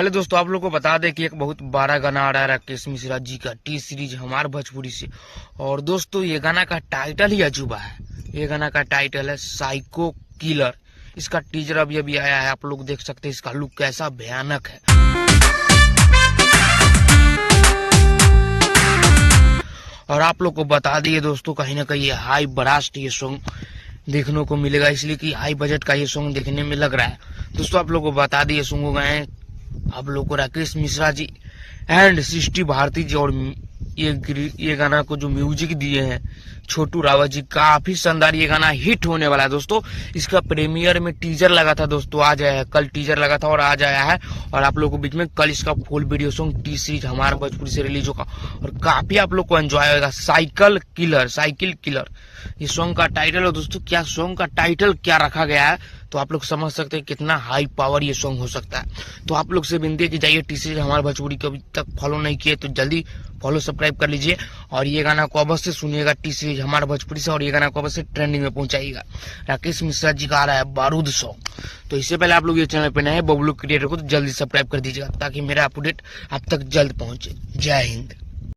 पहले दोस्तों आप लोग को बता दें कि एक बहुत बड़ा गाना आ रहा है राकेश मिश्रा जी का टी सीरीज हमार भोजपुरी से। और दोस्तों ये गाना का टाइटल ही अजूबा है। ये गाना का टाइटल है साइको किलर। इसका टीजर अभी अभी आया है, आप लोग देख सकते हैं इसका लुक कैसा भयानक है। और आप लोग को बता दिए दोस्तों कहीं ना कहीं ये हाई ब्रास्ट ये सॉन्ग देखने को मिलेगा, इसलिए कि हाई बजट का ये सॉन्ग देखने में लग रहा है। दोस्तों आप लोग को बता दिए सॉन्ग गए आप लोग को राकेश मिश्रा जी एंड सृष्टि भारती जी। और ये गाना को जो म्यूजिक दिए हैं छोटू रावत जी, काफी शानदार ये गाना हिट होने वाला है दोस्तों। इसका प्रीमियर में टीजर लगा था दोस्तों, आज आया है। कल टीजर लगा था और आज आया है। और आप लोगों को बीच में कल इसका full video song T series हमारे भोजपुरी से रिलीज होगा और काफी आप लोग को एंजॉय होगा। साइकिल किलर ये सॉन्ग का टाइटल है दोस्तों। क्या सॉन्ग का टाइटल क्या रखा गया है तो आप लोग समझ सकते हैं कितना हाई पावर ये सॉन्ग हो सकता है। तो आप लोग से विनती है कि जाइए टी सीरीज हमारे भोजपुरी को अभी तक फॉलो नहीं किए तो जल्दी फॉलो सब्सक्राइब कर लीजिए। और ये गाना को अवश्य सुनिएगा टी सीरीज हमारे भोजपुरी से, और ये गाना को अवश्य ट्रेंडिंग में पहुंचाइएगा। राकेश मिश्रा जी का आ रहा है बारूद सॉन्ग। तो इससे पहले आप लोग ये चैनल पे नए हैं बबलू क्रिएटर को तो जल्दी सब्सक्राइब कर दीजिएगा ताकि मेरा अपडेट आप तक जल्द पहुंचे। जय हिंद।